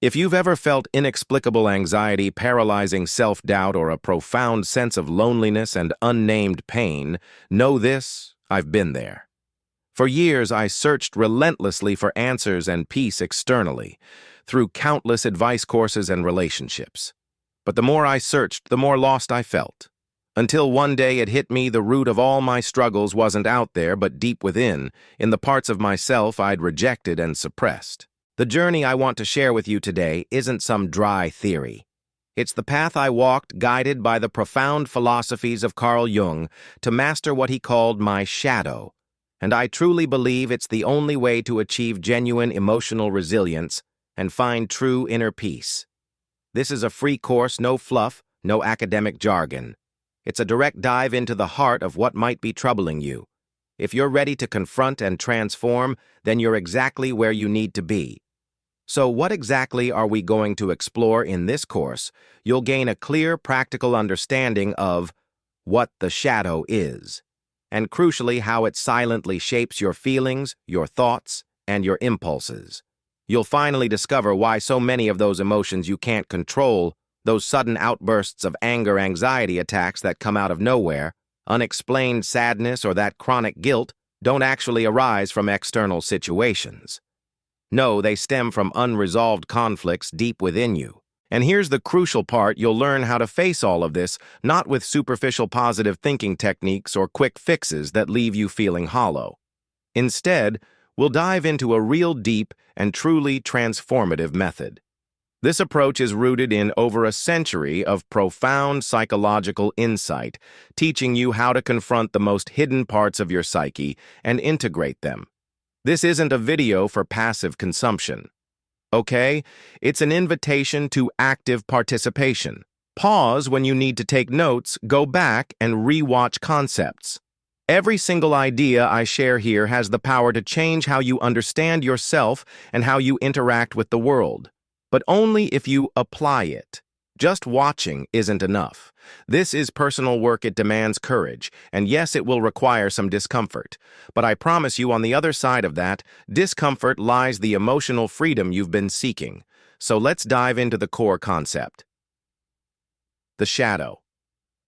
If you've ever felt inexplicable anxiety, paralyzing self-doubt, or a profound sense of loneliness and unnamed pain, know this: I've been there. For years, I searched relentlessly for answers and peace externally, through countless advice courses and relationships. But the more I searched, the more lost I felt. Until one day it hit me: the root of all my struggles wasn't out there, but deep within, in the parts of myself I'd rejected and suppressed. The journey I want to share with you today isn't some dry theory. It's the path I walked, guided by the profound philosophies of Carl Jung, to master what he called my shadow. And I truly believe it's the only way to achieve genuine emotional resilience and find true inner peace. This is a free course, no fluff, no academic jargon. It's a direct dive into the heart of what might be troubling you. If you're ready to confront and transform, then you're exactly where you need to be. So what exactly are we going to explore in this course? You'll gain a clear, practical understanding of what the shadow is, and crucially, how it silently shapes your feelings, your thoughts, and your impulses. You'll finally discover why so many of those emotions you can't control, those sudden outbursts of anger, anxiety attacks that come out of nowhere, unexplained sadness, or that chronic guilt, don't actually arise from external situations. No, they stem from unresolved conflicts deep within you. And here's the crucial part: you'll learn how to face all of this, not with superficial positive thinking techniques or quick fixes that leave you feeling hollow. Instead, we'll dive into a real deep and truly transformative method. This approach is rooted in over a century of profound psychological insight, teaching you how to confront the most hidden parts of your psyche and integrate them. This isn't a video for passive consumption. Okay? It's an invitation to active participation. Pause when you need to take notes, go back and re-watch concepts. Every single idea I share here has the power to change how you understand yourself and how you interact with the world. But only if you apply it. Just watching isn't enough. This is personal work. It demands courage, and yes, it will require some discomfort. But I promise you, on the other side of that discomfort lies the emotional freedom you've been seeking. So let's dive into the core concept. The shadow.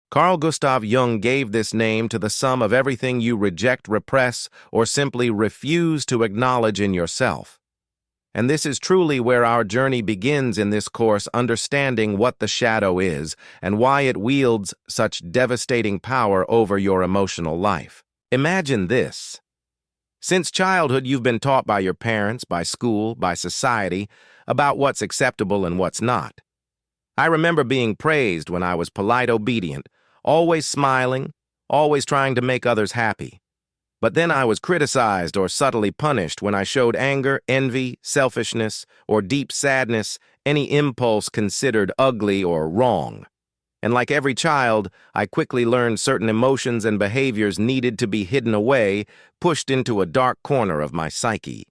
Carl Gustav Jung gave this name to the sum of everything you reject, repress, or simply refuse to acknowledge in yourself. And this is truly where our journey begins in this course, understanding what the shadow is and why it wields such devastating power over your emotional life. Imagine this. Since childhood, you've been taught by your parents, by school, by society, about what's acceptable and what's not. I remember being praised when I was polite, obedient, always smiling, always trying to make others happy. But then I was criticized or subtly punished when I showed anger, envy, selfishness, or deep sadness, any impulse considered ugly or wrong. And like every child, I quickly learned certain emotions and behaviors needed to be hidden away, pushed into a dark corner of my psyche.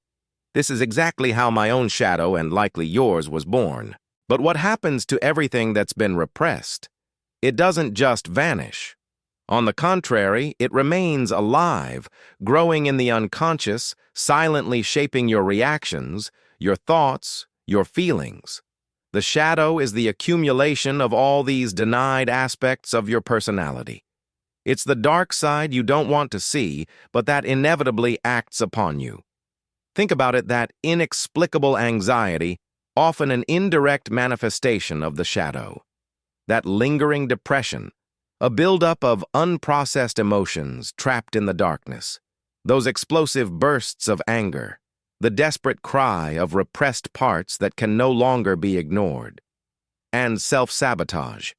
This is exactly how my own shadow, and likely yours, was born. But what happens to everything that's been repressed? It doesn't just vanish. On the contrary, it remains alive, growing in the unconscious, silently shaping your reactions, your thoughts, your feelings. The shadow is the accumulation of all these denied aspects of your personality. It's the dark side you don't want to see, but that inevitably acts upon you. Think about it: that inexplicable anxiety, often an indirect manifestation of the shadow. That lingering depression, a buildup of unprocessed emotions trapped in the darkness. Those explosive bursts of anger, the desperate cry of repressed parts that can no longer be ignored. And self-sabotage.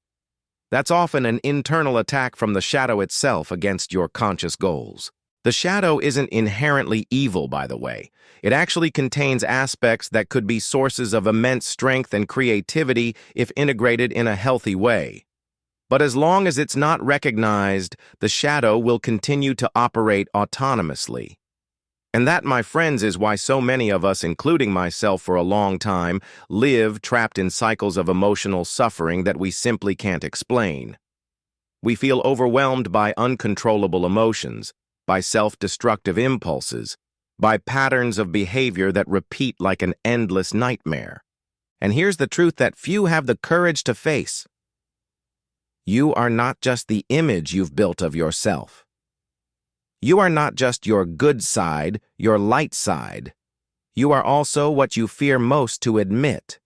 That's often an internal attack from the shadow itself against your conscious goals. The shadow isn't inherently evil, by the way. It actually contains aspects that could be sources of immense strength and creativity if integrated in a healthy way. But as long as it's not recognized, the shadow will continue to operate autonomously. And that, my friends, is why so many of us, including myself for a long time, live trapped in cycles of emotional suffering that we simply can't explain. We feel overwhelmed by uncontrollable emotions, by self-destructive impulses, by patterns of behavior that repeat like an endless nightmare. And here's the truth that few have the courage to face. You are not just the image you've built of yourself. You are not just your good side, your light side. You are also what you fear most to admit.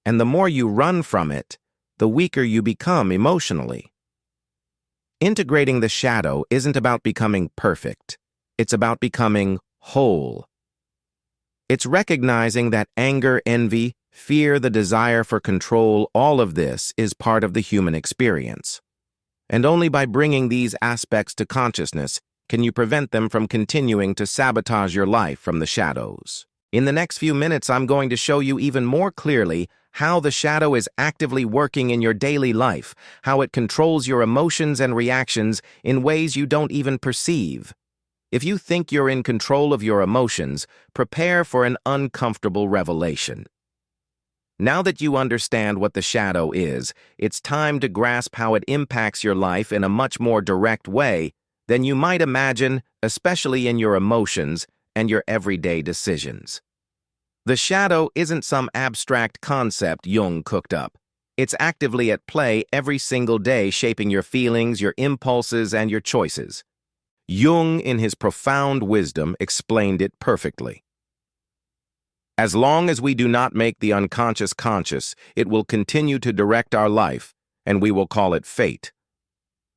And the more you run from it, the weaker you become emotionally. Integrating the shadow isn't about becoming perfect. It's about becoming whole. It's recognizing that anger, envy, fear, the desire for control, all of this is part of the human experience. And only by bringing these aspects to consciousness can you prevent them from continuing to sabotage your life from the shadows. In the next few minutes, I'm going to show you even more clearly how the shadow is actively working in your daily life, how it controls your emotions and reactions in ways you don't even perceive. If you think you're in control of your emotions, prepare for an uncomfortable revelation. Now that you understand what the shadow is, it's time to grasp how it impacts your life in a much more direct way than you might imagine, especially in your emotions and your everyday decisions. The shadow isn't some abstract concept Jung cooked up. It's actively at play every single day, shaping your feelings, your impulses, and your choices. Jung, in his profound wisdom, explained it perfectly. As long as we do not make the unconscious conscious, it will continue to direct our life, and we will call it fate.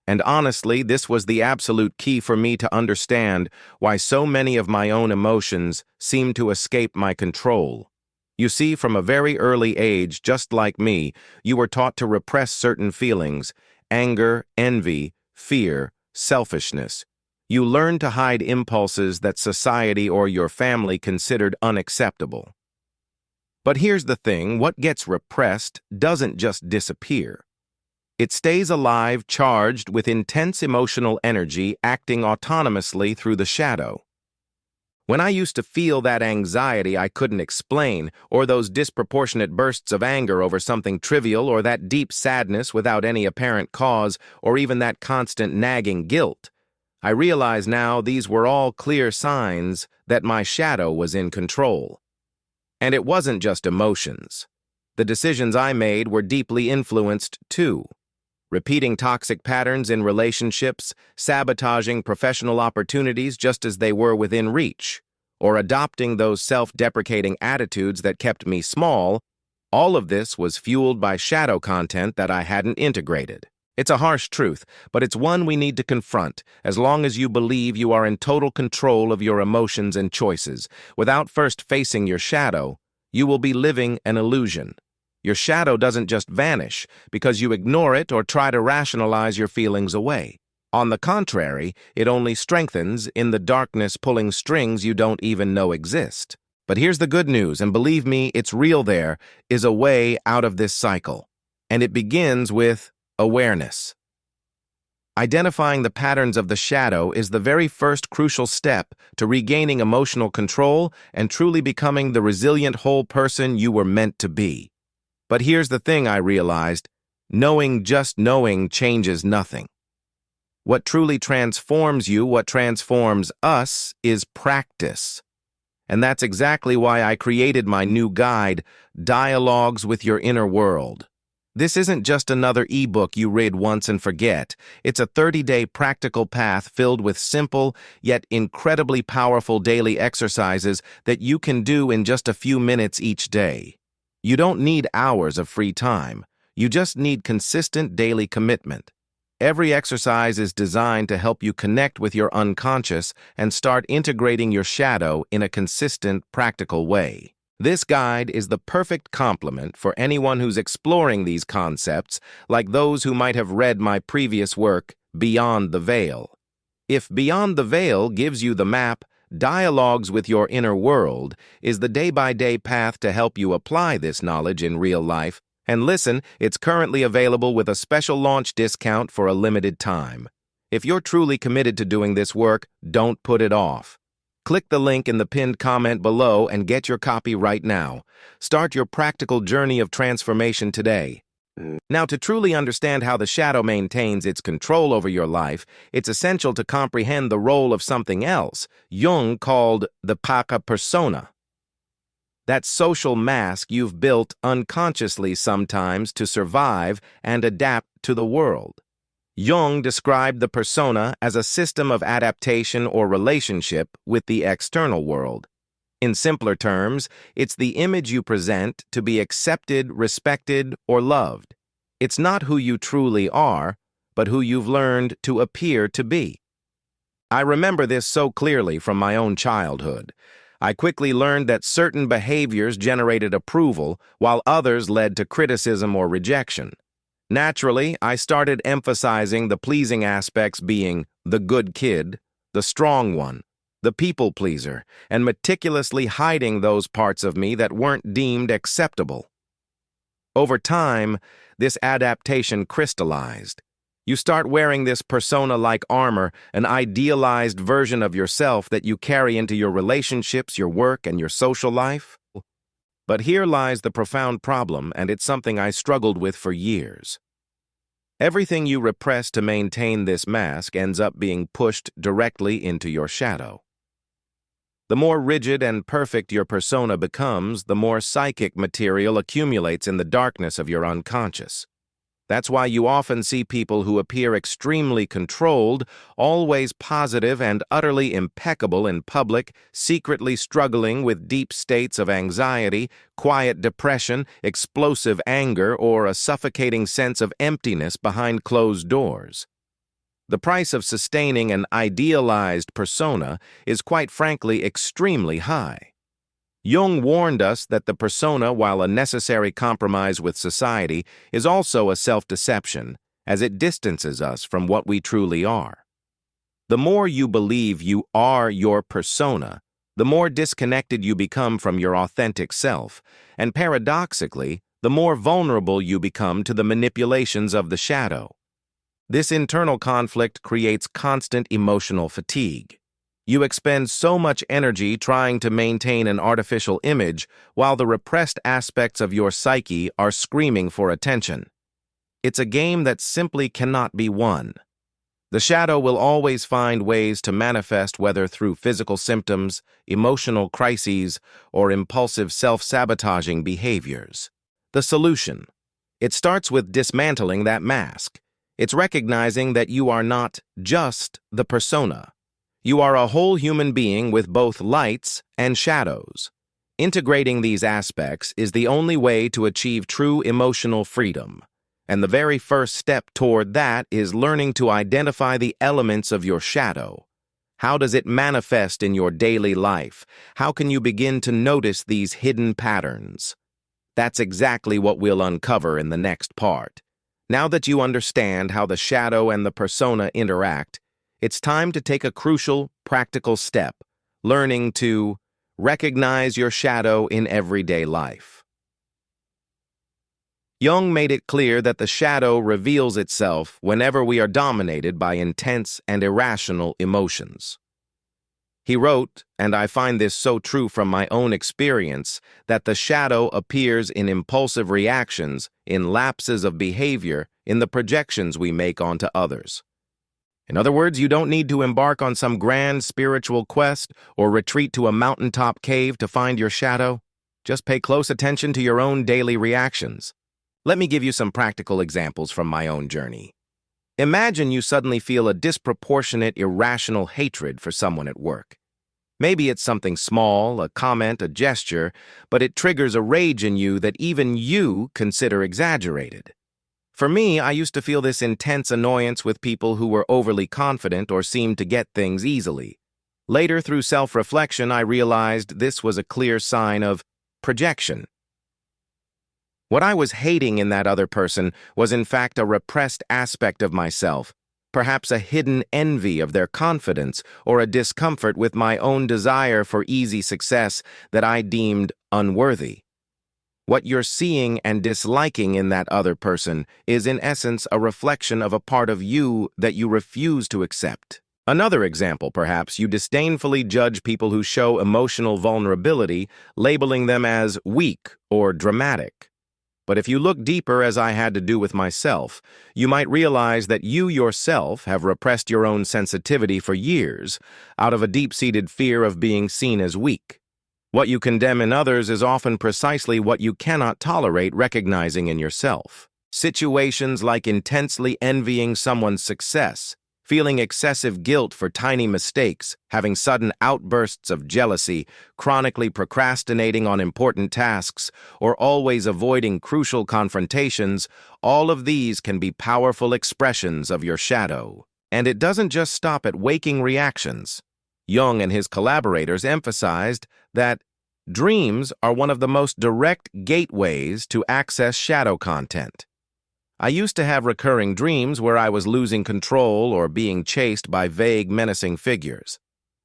And honestly, this was the absolute key for me to understand why so many of my own emotions seem to escape my control. You see, from a very early age, just like me, you were taught to repress certain feelings: anger, envy, fear, selfishness. You learned to hide impulses that society or your family considered unacceptable. But here's the thing: what gets repressed doesn't just disappear. It stays alive, charged with intense emotional energy, acting autonomously through the shadow. When I used to feel that anxiety I couldn't explain, or those disproportionate bursts of anger over something trivial, or that deep sadness without any apparent cause, or even that constant nagging guilt, I realize now these were all clear signs that my shadow was in control. And it wasn't just emotions. The decisions I made were deeply influenced, too. Repeating toxic patterns in relationships, sabotaging professional opportunities just as they were within reach, or adopting those self-deprecating attitudes that kept me small, all of this was fueled by shadow content that I hadn't integrated. It's a harsh truth, but it's one we need to confront. As long as you believe you are in total control of your emotions and choices, without first facing your shadow, you will be living an illusion. Your shadow doesn't just vanish because you ignore it or try to rationalize your feelings away. On the contrary, it only strengthens in the darkness, pulling strings you don't even know exist. But here's the good news, and believe me, it's real. There is a way out of this cycle, and it begins with awareness. Identifying the patterns of the shadow is the very first crucial step to regaining emotional control and truly becoming the resilient whole person you were meant to be. But here's the thing I realized: just knowing changes nothing. What truly transforms you, what transforms us, is practice. And that's exactly why I created my new guide, Dialogues with Your Inner World. This isn't just another ebook you read once and forget. It's a 30-day practical path filled with simple, yet incredibly powerful daily exercises that you can do in just a few minutes each day. You don't need hours of free time. You just need consistent daily commitment. Every exercise is designed to help you connect with your unconscious and start integrating your shadow in a consistent, practical way. This guide is the perfect complement for anyone who's exploring these concepts, like those who might have read my previous work, Beyond the Veil. If Beyond the Veil gives you the map, Dialogues with Your Inner World is the day-by-day path to help you apply this knowledge in real life. And listen, it's currently available with a special launch discount for a limited time. If you're truly committed to doing this work, don't put it off. Click the link in the pinned comment below and get your copy right now. Start your practical journey of transformation today. Now, to truly understand how the shadow maintains its control over your life, it's essential to comprehend the role of something else Jung called the Paka persona. that social mask you've built unconsciously sometimes to survive and adapt to the world. Jung described the persona as a system of adaptation or relationship with the external world. In simpler terms, it's the image you present to be accepted, respected, or loved. It's not who you truly are, but who you've learned to appear to be. I remember this so clearly from my own childhood. I quickly learned that certain behaviors generated approval, while others led to criticism or rejection. Naturally, I started emphasizing the pleasing aspects, being the good kid, the strong one, the people pleaser, and meticulously hiding those parts of me that weren't deemed acceptable. Over time, this adaptation crystallized. You start wearing this persona-like armor, an idealized version of yourself that you carry into your relationships, your work, and your social life. But here lies the profound problem, and it's something I struggled with for years. Everything you repress to maintain this mask ends up being pushed directly into your shadow. The more rigid and perfect your persona becomes, the more psychic material accumulates in the darkness of your unconscious. That's why you often see people who appear extremely controlled, always positive and utterly impeccable in public, secretly struggling with deep states of anxiety, quiet depression, explosive anger, or a suffocating sense of emptiness behind closed doors. The price of sustaining an idealized persona is, quite frankly, extremely high. Jung warned us that the persona, while a necessary compromise with society, is also a self-deception, as it distances us from what we truly are. The more you believe you are your persona, the more disconnected you become from your authentic self, and paradoxically, the more vulnerable you become to the manipulations of the shadow. This internal conflict creates constant emotional fatigue. You expend so much energy trying to maintain an artificial image, while the repressed aspects of your psyche are screaming for attention. It's a game that simply cannot be won. The shadow will always find ways to manifest, whether through physical symptoms, emotional crises, or impulsive self-sabotaging behaviors. The solution: it starts with dismantling that mask. It's recognizing that you are not just the persona. You are a whole human being with both lights and shadows. Integrating these aspects is the only way to achieve true emotional freedom. And the very first step toward that is learning to identify the elements of your shadow. How does it manifest in your daily life? How can you begin to notice these hidden patterns? That's exactly what we'll uncover in the next part. Now that you understand how the shadow and the persona interact, it's time to take a crucial, practical step, learning to recognize your shadow in everyday life. Jung made it clear that the shadow reveals itself whenever we are dominated by intense and irrational emotions. He wrote, and I find this so true from my own experience, that the shadow appears in impulsive reactions, in lapses of behavior, in the projections we make onto others. In other words, you don't need to embark on some grand spiritual quest or retreat to a mountaintop cave to find your shadow. Just pay close attention to your own daily reactions. Let me give you some practical examples from my own journey. Imagine you suddenly feel a disproportionate, irrational hatred for someone at work. Maybe it's something small, a comment, a gesture, but it triggers a rage in you that even you consider exaggerated. For me, I used to feel this intense annoyance with people who were overly confident or seemed to get things easily. Later, through self-reflection, I realized this was a clear sign of projection. What I was hating in that other person was in fact a repressed aspect of myself, perhaps a hidden envy of their confidence or a discomfort with my own desire for easy success that I deemed unworthy. What you're seeing and disliking in that other person is in essence a reflection of a part of you that you refuse to accept. Another example, perhaps, you disdainfully judge people who show emotional vulnerability, labeling them as weak or dramatic. But if you look deeper, as I had to do with myself, you might realize that you yourself have repressed your own sensitivity for years out of a deep-seated fear of being seen as weak. What you condemn in others is often precisely what you cannot tolerate recognizing in yourself. Situations like intensely envying someone's success, feeling excessive guilt for tiny mistakes, having sudden outbursts of jealousy, chronically procrastinating on important tasks, or always avoiding crucial confrontations, all of these can be powerful expressions of your shadow. And it doesn't just stop at waking reactions. Jung and his collaborators emphasized that dreams are one of the most direct gateways to access shadow content. I used to have recurring dreams where I was losing control or being chased by vague, menacing figures.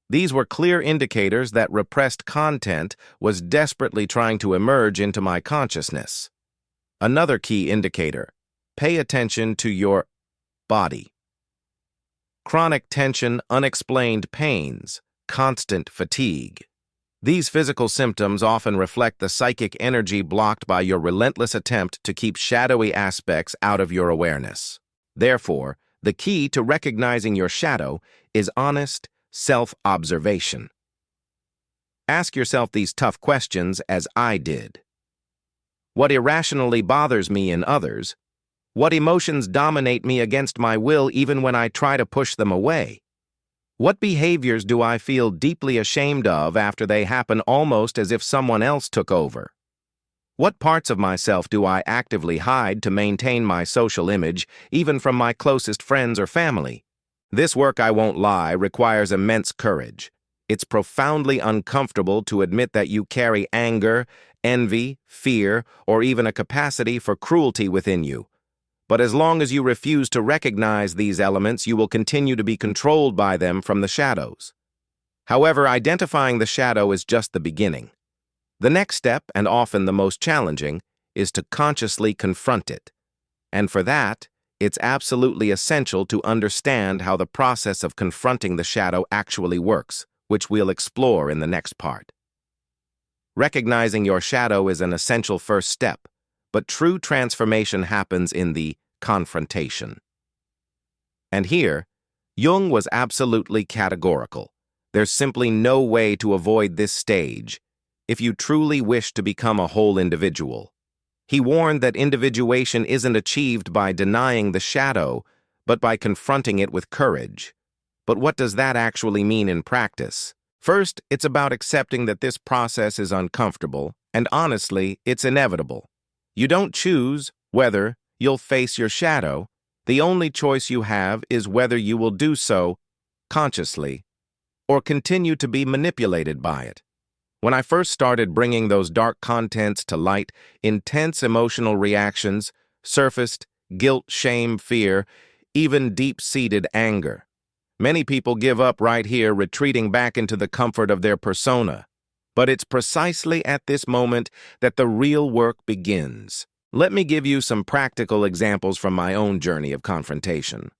These were clear indicators that repressed content was desperately trying to emerge into my consciousness. Another key indicator: pay attention to your body. Chronic tension, unexplained pains, constant fatigue. These physical symptoms often reflect the psychic energy blocked by your relentless attempt to keep shadowy aspects out of your awareness. Therefore, the key to recognizing your shadow is honest self-observation. Ask yourself these tough questions as I did. What irrationally bothers me in others? What emotions dominate me against my will even when I try to push them away? What behaviors do I feel deeply ashamed of after they happen almost as if someone else took over? What parts of myself do I actively hide to maintain my social image, even from my closest friends or family? This work, I won't lie, requires immense courage. It's profoundly uncomfortable to admit that you carry anger, envy, fear, or even a capacity for cruelty within you. But as long as you refuse to recognize these elements, you will continue to be controlled by them from the shadows. However, identifying the shadow is just the beginning. The next step, and often the most challenging, is to consciously confront it. And for that, it's absolutely essential to understand how the process of confronting the shadow actually works, which we'll explore in the next part. Recognizing your shadow is an essential first step, but true transformation happens in the confrontation. And here, Jung was absolutely categorical. There's simply no way to avoid this stage if you truly wish to become a whole individual. He warned that individuation isn't achieved by denying the shadow, but by confronting it with courage. But what does that actually mean in practice? First, it's about accepting that this process is uncomfortable, and honestly, it's inevitable. You don't choose whether you'll face your shadow. The only choice you have is whether you will do so consciously or continue to be manipulated by it. When I first started bringing those dark contents to light, intense emotional reactions surfaced: guilt, shame, fear, even deep-seated anger. Many people give up right here, retreating back into the comfort of their persona. But it's precisely at this moment that the real work begins. Let me give you some practical examples from my own journey of confrontation.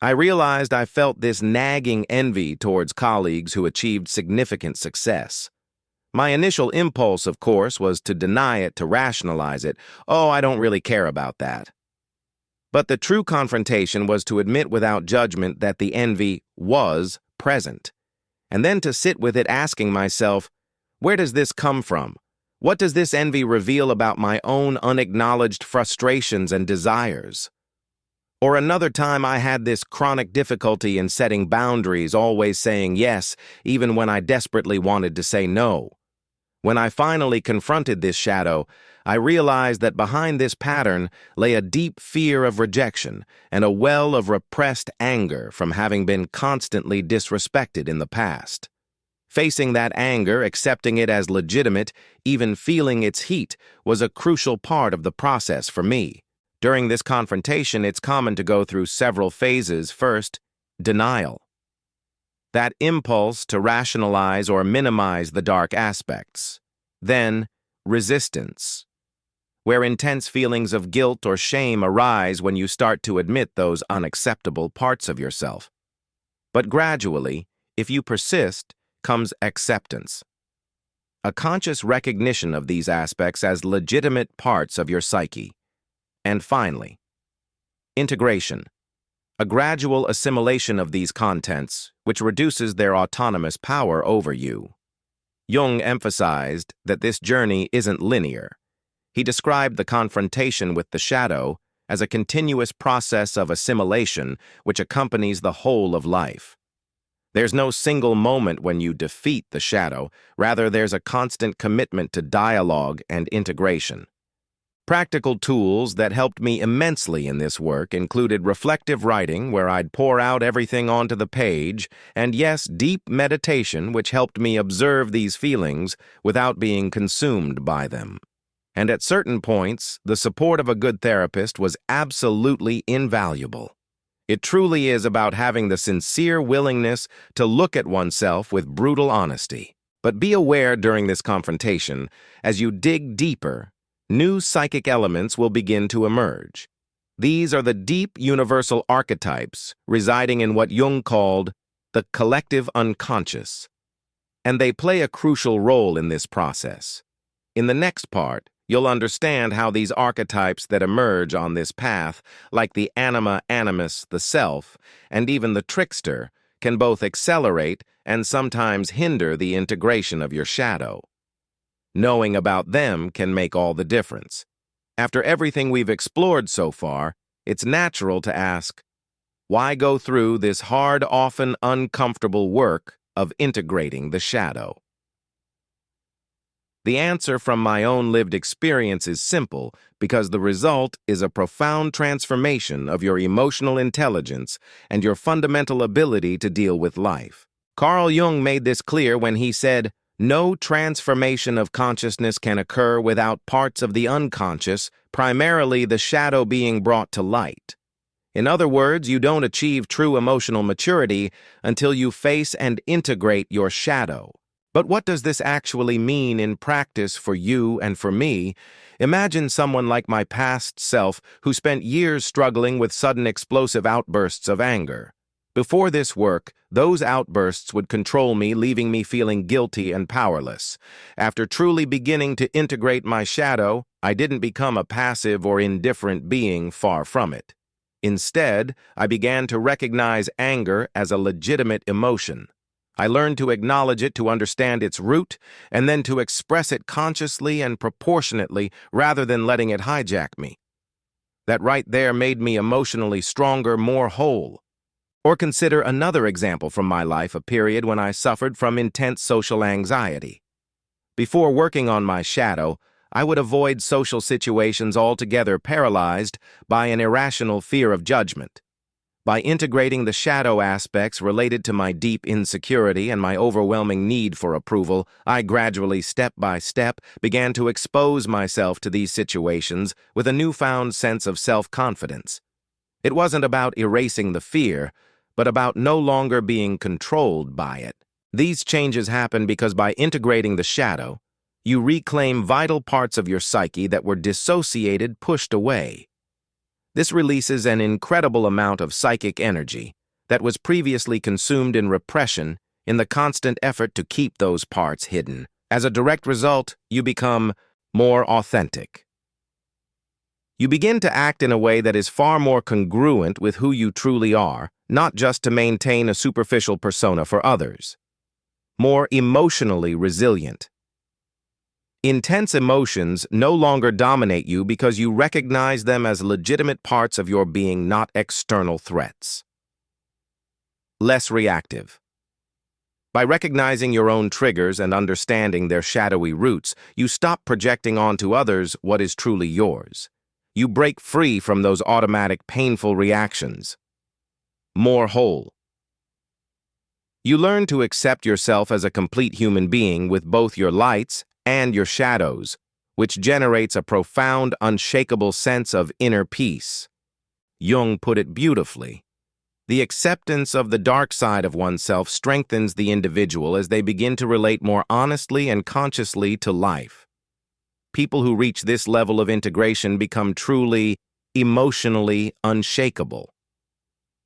I realized I felt this nagging envy towards colleagues who achieved significant success. My initial impulse, of course, was to deny it, to rationalize it. Oh, I don't really care about that. But the true confrontation was to admit without judgment that the envy was present, and then to sit with it, asking myself, where does this come from? What does this envy reveal about my own unacknowledged frustrations and desires? Or another time I had this chronic difficulty in setting boundaries, always saying yes, even when I desperately wanted to say no. When I finally confronted this shadow, I realized that behind this pattern lay a deep fear of rejection and a well of repressed anger from having been constantly disrespected in the past. Facing that anger, accepting it as legitimate, even feeling its heat, was a crucial part of the process for me. During this confrontation, it's common to go through several phases. First, denial. That impulse to rationalize or minimize the dark aspects. Then, resistance, where intense feelings of guilt or shame arise when you start to admit those unacceptable parts of yourself. But gradually, if you persist, comes acceptance. A conscious recognition of these aspects as legitimate parts of your psyche. And finally, integration. A gradual assimilation of these contents, which reduces their autonomous power over you. Jung emphasized that this journey isn't linear. He described the confrontation with the shadow as a continuous process of assimilation which accompanies the whole of life. There's no single moment when you defeat the shadow, rather there's a constant commitment to dialogue and integration. Practical tools that helped me immensely in this work included reflective writing, where I'd pour out everything onto the page, and yes, deep meditation, which helped me observe these feelings without being consumed by them. And at certain points, the support of a good therapist was absolutely invaluable. It truly is about having the sincere willingness to look at oneself with brutal honesty. But be aware during this confrontation, as you dig deeper, new psychic elements will begin to emerge. These are the deep universal archetypes residing in what Jung called the collective unconscious, and they play a crucial role in this process. In the next part, you'll understand how these archetypes that emerge on this path, like the anima animus, the self, and even the trickster, can both accelerate and sometimes hinder the integration of your shadow. Knowing about them can make all the difference. After everything we've explored so far, it's natural to ask, why go through this hard, often uncomfortable work of integrating the shadow? The answer from my own lived experience is simple, because the result is a profound transformation of your emotional intelligence and your fundamental ability to deal with life. Carl Jung made this clear when he said, "No transformation of consciousness can occur without parts of the unconscious, primarily the shadow, being brought to light." In other words, you don't achieve true emotional maturity until you face and integrate your shadow. But what does this actually mean in practice for you and for me? Imagine someone like my past self who spent years struggling with sudden explosive outbursts of anger. Before this work, those outbursts would control me, leaving me feeling guilty and powerless. After truly beginning to integrate my shadow, I didn't become a passive or indifferent being, far from it. Instead, I began to recognize anger as a legitimate emotion. I learned to acknowledge it, to understand its root, and then to express it consciously and proportionately rather than letting it hijack me. That right there made me emotionally stronger, more whole. Or consider another example from my life, a period when I suffered from intense social anxiety. Before working on my shadow, I would avoid social situations altogether, paralyzed by an irrational fear of judgment. By integrating the shadow aspects related to my deep insecurity and my overwhelming need for approval, I gradually, step by step, began to expose myself to these situations with a newfound sense of self-confidence. It wasn't about erasing the fear, but about no longer being controlled by it. These changes happen because by integrating the shadow, you reclaim vital parts of your psyche that were dissociated, pushed away. This releases an incredible amount of psychic energy that was previously consumed in repression in the constant effort to keep those parts hidden. As a direct result, you become more authentic. You begin to act in a way that is far more congruent with who you truly are, not just to maintain a superficial persona for others. More emotionally resilient. Intense emotions no longer dominate you because you recognize them as legitimate parts of your being, not external threats. Less reactive. By recognizing your own triggers and understanding their shadowy roots, you stop projecting onto others what is truly yours. You break free from those automatic, painful reactions. More whole. You learn to accept yourself as a complete human being with both your lights and your shadows, which generates a profound, unshakable sense of inner peace. Jung put it beautifully. The acceptance of the dark side of oneself strengthens the individual as they begin to relate more honestly and consciously to life. People who reach this level of integration become truly, emotionally unshakable.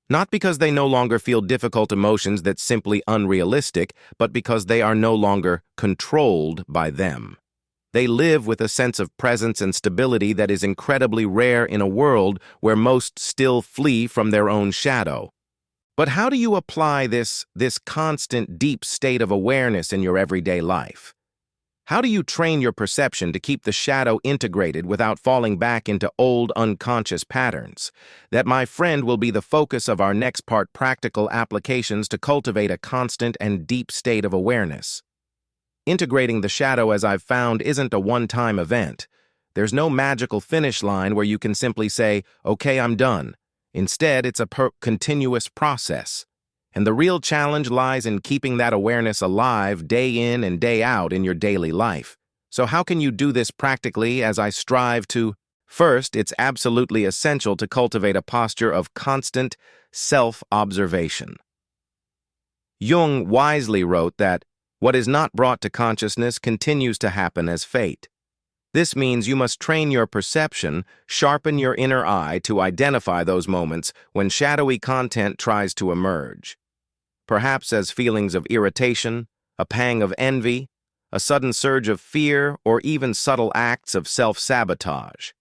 Not because they no longer feel difficult emotions that's simply unrealistic, but because they are no longer controlled by them. They live with a sense of presence and stability that is incredibly rare in a world where most still flee from their own shadow. But how do you apply this constant deep state of awareness in your everyday life? How do you train your perception to keep the shadow integrated without falling back into old unconscious patterns? That, my friend, will be the focus of our next part: practical applications to cultivate a constant and deep state of awareness. Integrating the shadow, as I've found, isn't a one-time event. There's no magical finish line where you can simply say, "Okay, I'm done." Instead, it's a continuous process. And the real challenge lies in keeping that awareness alive day in and day out in your daily life. So how can you do this practically as I strive to? First, it's absolutely essential to cultivate a posture of constant self-observation. Jung wisely wrote that what is not brought to consciousness continues to happen as fate. This means you must train your perception, sharpen your inner eye to identify those moments when shadowy content tries to emerge. Perhaps as feelings of irritation, a pang of envy, a sudden surge of fear, or even subtle acts of self-sabotage.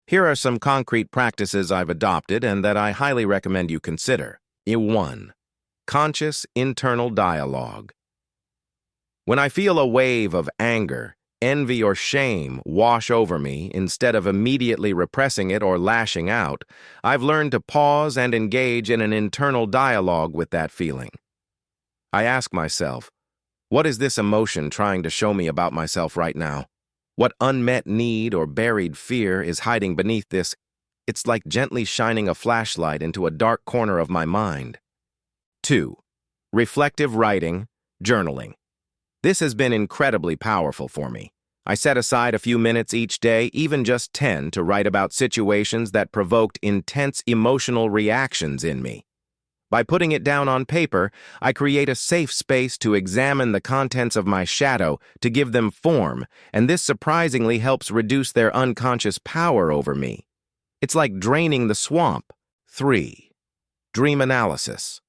Here are some concrete practices I've adopted and that I highly recommend you consider. 1. Conscious internal dialogue. When I feel a wave of anger, envy, or shame wash over me, instead of immediately repressing it or lashing out, I've learned to pause and engage in an internal dialogue with that feeling. I ask myself, what is this emotion trying to show me about myself right now? What unmet need or buried fear is hiding beneath this? It's like gently shining a flashlight into a dark corner of my mind. 2. Reflective writing, journaling. This has been incredibly powerful for me. I set aside a few minutes each day, even just 10, to write about situations that provoked intense emotional reactions in me. By putting it down on paper, I create a safe space to examine the contents of my shadow, to give them form, and this surprisingly helps reduce their unconscious power over me. It's like draining the swamp. 3. Dream analysis.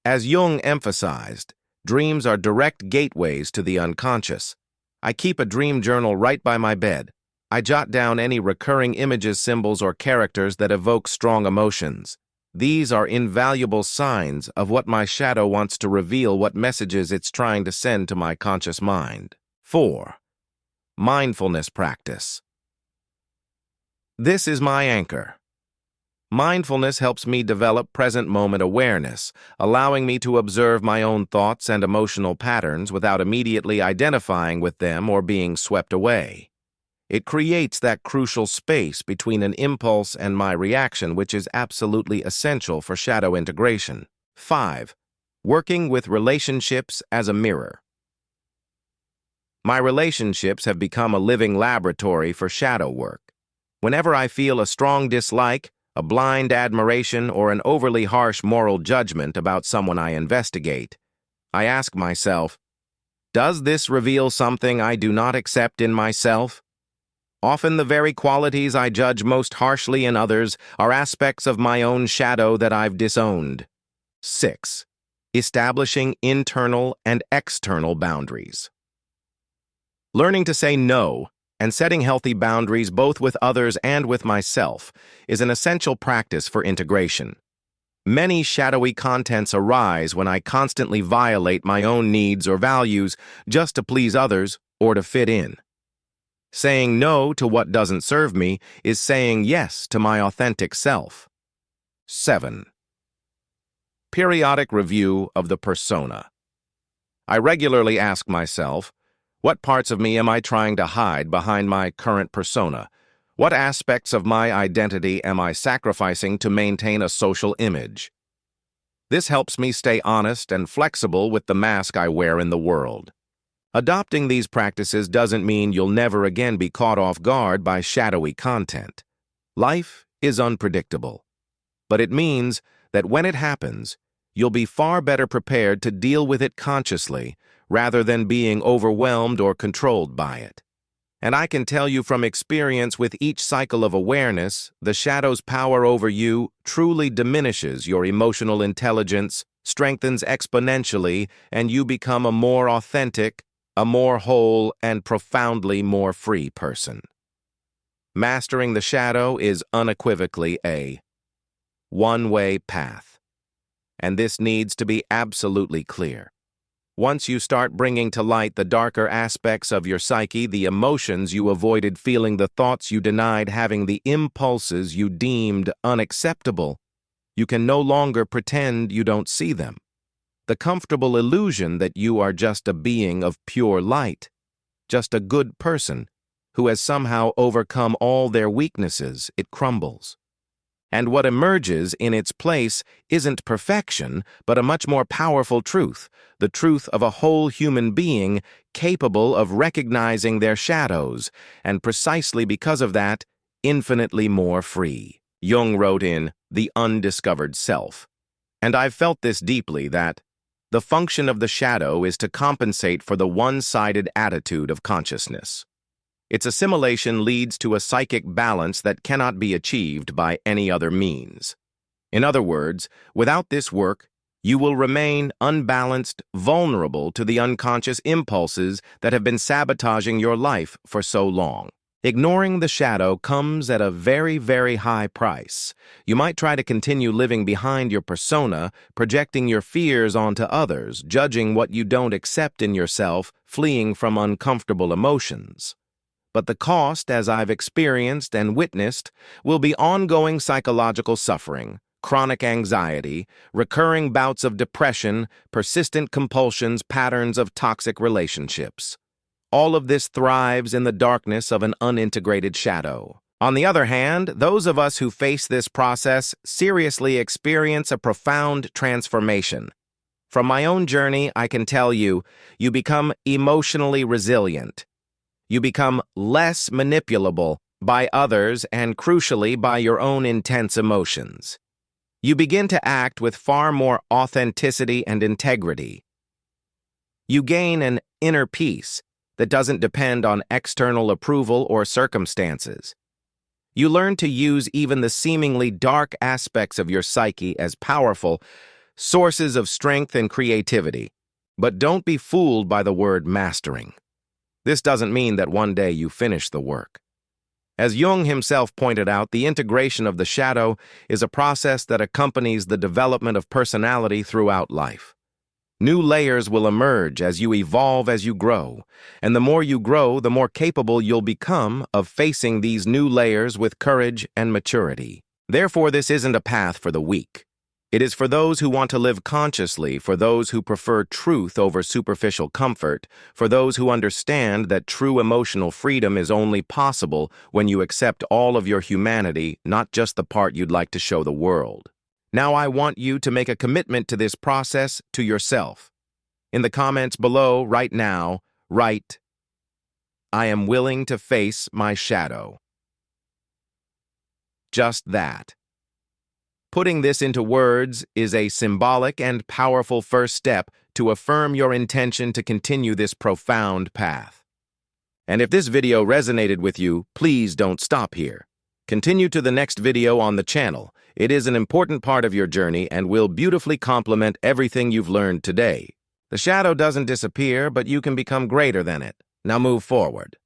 As Jung emphasized, dreams are direct gateways to the unconscious. I keep a dream journal right by my bed. I jot down any recurring images, symbols, or characters that evoke strong emotions. These are invaluable signs of what my shadow wants to reveal, what messages it's trying to send to my conscious mind. 4. Mindfulness practice. This is my anchor. Mindfulness helps me develop present moment awareness, allowing me to observe my own thoughts and emotional patterns without immediately identifying with them or being swept away. It creates that crucial space between an impulse and my reaction, which is absolutely essential for shadow integration. 5. Working with relationships as a mirror. My relationships have become a living laboratory for shadow work. Whenever I feel a strong dislike, a blind admiration, or an overly harsh moral judgment about someone I investigate, I ask myself, does this reveal something I do not accept in myself? Often the very qualities I judge most harshly in others are aspects of my own shadow that I've disowned. 6. Establishing internal and external boundaries. Learning to say no and setting healthy boundaries both with others and with myself is an essential practice for integration. Many shadowy contents arise when I constantly violate my own needs or values just to please others or to fit in. Saying no to what doesn't serve me is saying yes to my authentic self. 7. Periodic review of the persona. I regularly ask myself, what parts of me am I trying to hide behind my current persona? What aspects of my identity am I sacrificing to maintain a social image? This helps me stay honest and flexible with the mask I wear in the world. Adopting these practices doesn't mean you'll never again be caught off guard by shadowy content. Life is unpredictable, but it means that when it happens, you'll be far better prepared to deal with it consciously rather than being overwhelmed or controlled by it. And I can tell you from experience, with each cycle of awareness, the shadow's power over you truly diminishes, your emotional intelligence strengthens exponentially, and you become a more authentic, a more whole, and profoundly more free person. Mastering the shadow is unequivocally a one-way path. And this needs to be absolutely clear. Once you start bringing to light the darker aspects of your psyche, the emotions you avoided feeling, the thoughts you denied having, the impulses you deemed unacceptable, you can no longer pretend you don't see them. The comfortable illusion that you are just a being of pure light, just a good person who has somehow overcome all their weaknesses, it crumbles. And what emerges in its place isn't perfection, but a much more powerful truth, the truth of a whole human being capable of recognizing their shadows, and precisely because of that, infinitely more free. Jung wrote in The Undiscovered Self, and I've felt this deeply, that the function of the shadow is to compensate for the one-sided attitude of consciousness. Its assimilation leads to a psychic balance that cannot be achieved by any other means. In other words, without this work, you will remain unbalanced, vulnerable to the unconscious impulses that have been sabotaging your life for so long. Ignoring the shadow comes at a very, very high price. You might try to continue living behind your persona, projecting your fears onto others, judging what you don't accept in yourself, fleeing from uncomfortable emotions. But the cost, as I've experienced and witnessed, will be ongoing psychological suffering, chronic anxiety, recurring bouts of depression, persistent compulsions, patterns of toxic relationships. All of this thrives in the darkness of an unintegrated shadow. On the other hand, those of us who face this process seriously experience a profound transformation. From my own journey, I can tell you, you become emotionally resilient. You become less manipulable by others and, crucially, by your own intense emotions. You begin to act with far more authenticity and integrity. You gain an inner peace that doesn't depend on external approval or circumstances. You learn to use even the seemingly dark aspects of your psyche as powerful sources of strength and creativity. But don't be fooled by the word mastering. This doesn't mean that one day you finish the work. As Jung himself pointed out, the integration of the shadow is a process that accompanies the development of personality throughout life. New layers will emerge as you evolve, as you grow, and the more you grow, the more capable you'll become of facing these new layers with courage and maturity. Therefore, this isn't a path for the weak. It is for those who want to live consciously, for those who prefer truth over superficial comfort, for those who understand that true emotional freedom is only possible when you accept all of your humanity, not just the part you'd like to show the world. Now I want you to make a commitment to this process to yourself. In the comments below, right now, write, "I am willing to face my shadow." Just that. Putting this into words is a symbolic and powerful first step to affirm your intention to continue this profound path. And if this video resonated with you, please don't stop here. Continue to the next video on the channel. It is an important part of your journey and will beautifully complement everything you've learned today. The shadow doesn't disappear, but you can become greater than it. Now move forward.